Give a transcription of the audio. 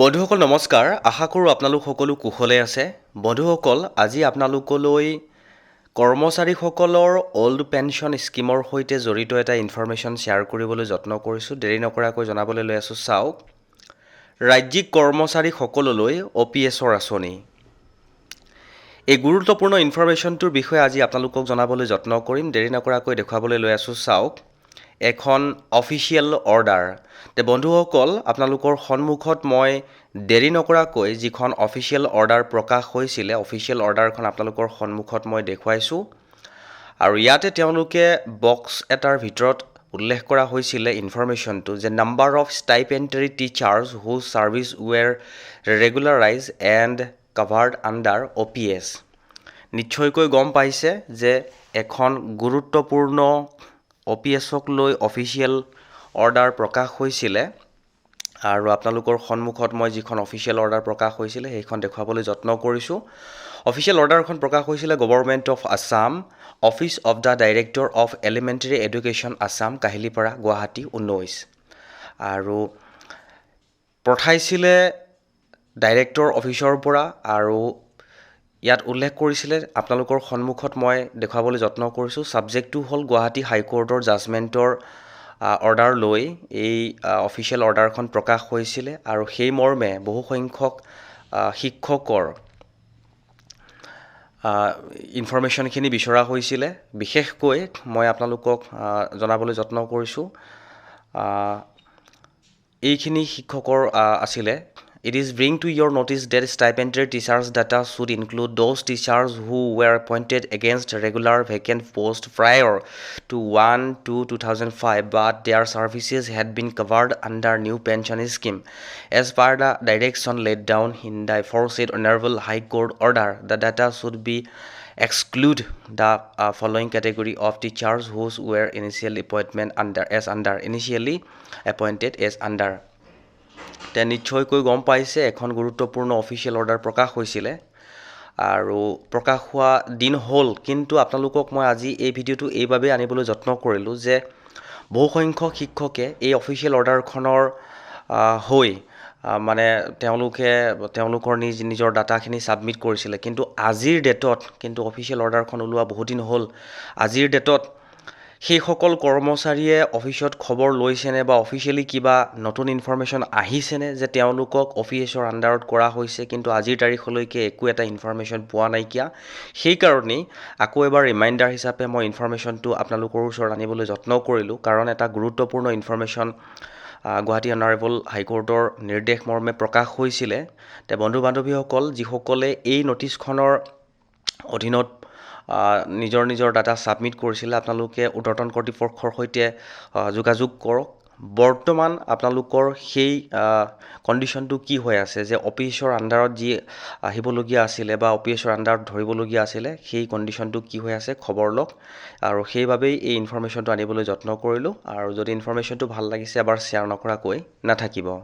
বন্ধুসকল নমস্কাৰ, আশা কৰোঁ আপোনালোক সকলো কুশলে আছে। বন্ধুসকল, আজি আপোনালোকলৈ কৰ্মচাৰীসকলৰ অল্ড পেঞ্চন স্কিমৰ সৈতে জড়িত এটা ইনফৰমেশ্যন শ্বেয়াৰ কৰিবলৈ যত্ন কৰিছোঁ। দেৰি নকৰাকৈ জনাবলৈ লৈ আছোঁ, চাওক। ৰাজ্যিক কৰ্মচাৰীসকললৈ OPSৰ আঁচনি। এই গুৰুত্বপূৰ্ণ ইনফৰমেশ্যনটোৰ বিষয়ে আজি আপোনালোকক জনাবলৈ যত্ন কৰিম। দেৰি নকৰাকৈ দেখুৱাবলৈ লৈ আছোঁ, চাওক। এখন অফিচিয়েল অৰ্ডাৰ। বন্ধুসকল, আপোনালোকৰ সন্মুখত মই দেৰি নকৰাকৈ যিখন অফিচিয়েল অৰ্ডাৰ প্ৰকাশ হৈছিলে, অফিচিয়েল অৰ্ডাৰখন আপোনালোকৰ সন্মুখত মই দেখুৱাইছোঁ। আৰু ইয়াতে তেওঁলোকে বক্স এটাৰ ভিতৰত উল্লেখ কৰা হৈছিলে ইনফৰমেশ্যনটো যে number of stipendiary teachers whose services were regularise and covered under OPS। নিশ্চয়কৈ গম পাইছে যে এখন গুৰুত্বপূৰ্ণ OPSক লৈ অফিচিয়েল অৰ্ডাৰ প্ৰকাশ হৈছিলে। আৰু আপোনালোকৰ সন্মুখত মই যিখন অফিচিয়েল অৰ্ডাৰ প্ৰকাশ হৈছিলে সেইখন দেখুৱাবলৈ যত্ন কৰিছোঁ। অফিচিয়েল অৰ্ডাৰখন প্ৰকাশ হৈছিলে government of Assam, office of the director of elementary education Assam, Kahilipara, Guwahati 19। আৰু পঠাইছিলে ডাইৰেক্টৰ অফিচৰ পৰা। আৰু ইয়াত উল্লেখ কৰিছিলে, আপোনালোকৰ সন্মুখত মই দেখুৱাবলৈ যত্ন কৰিছোঁ, ছাবজেক্টটো হ'ল গুৱাহাটী হাইকোৰ্টৰ জাজমেণ্টৰ অৰ্ডাৰ লৈ এই অফিচিয়েল অৰ্ডাৰখন প্ৰকাশ হৈছিলে। আৰু সেই মৰ্মে বহুসংখ্যক শিক্ষকৰ ইনফৰমেশ্যনখিনি বিচৰা হৈছিলে। বিশেষকৈ মই আপোনালোকক জনাবলৈ যত্ন কৰিছোঁ, এইখিনি শিক্ষকৰ আছিলে। It is bring to your notice that stipendary teachers data should include those teachers who were appointed against regular vacant post prior to 1/2/2005 but their services had been covered under new pension scheme. As per the direction laid down in the aforesaid Honorable High Court order, the data should be exclude the following category of teachers whose were initially appointed as under. নিশ্চয়কৈ গম পাইছে এখন গুৰুত্বপূৰ্ণ official order প্ৰকাশ হৈছিলে আৰু প্ৰকাশ হোৱা দিন হ'ল। কিন্তু আপোনালোকক মই আজি এই ভিডিঅ'টো এইবাবেই আনিবলৈ যত্ন কৰিলোঁ যে বহুসংখ্যক শিক্ষকে এই অফিচিয়েল অৰ্ডাৰখনৰ হৈ তেওঁলোকৰ নিজৰ ডাটাখিনি ছাবমিট কৰিছিলে। কিন্তু আজিৰ ডেটত অফিচিয়েল অৰ্ডাৰখন ওলোৱা বহুত দিন হ'ল। আজিৰ ডেটত সেইসকল কৰ্মচাৰীয়ে অফিচত খবৰ লৈছেনে বা অফিচিয়েলি কিবা নতুন ইনফৰমেশ্যন আহিছেনে যে তেওঁলোকক OPSৰ আণ্ডাৰত কৰা হৈছে, কিন্তু আজিৰ তাৰিখলৈকে একো এটা ইনফৰমেশ্যন পোৱা নাইকিয়া। সেইকাৰণেই আকৌ এবাৰ ৰিমাইণ্ডাৰ হিচাপে মই ইনফৰমেশ্যনটো আপোনালোকৰ ওচৰত আনিবলৈ যত্ন কৰিলোঁ, কাৰণ এটা গুৰুত্বপূৰ্ণ ইনফৰমেশ্যন গুৱাহাটী অনাৰেবল হাইকোৰ্টৰ নিৰ্দেশ মৰ্মে প্ৰকাশ হৈছিলে। বন্ধু বান্ধৱীসকল, যিসকলে এই নটিচখনৰ অধীনত নিজৰ ডাটা ছাবমিট কৰিছিলে, আপোনালোকে ঊৰ্ধ্বতন কৰ্তৃপক্ষৰ সৈতে যোগাযোগ কৰক। বৰ্তমান আপোনালোকৰ সেই কণ্ডিশ্যনটো কি হৈ আছে যে OPSৰ আণ্ডাৰত যি আহিবলগীয়া আছিলে বা OPSৰ আণ্ডাৰত ধৰিবলগীয়া আছিলে, সেই কণ্ডিশ্যনটো কি হৈ আছে খবৰ লওক। আৰু সেইবাবেই এই ইনফৰমেশ্যনটো আনিবলৈ যত্ন কৰিলোঁ। আৰু যদি ইনফৰমেশ্যনটো ভাল লাগিছে, এবাৰ শ্বেয়াৰ নকৰাকৈ নাথাকিব।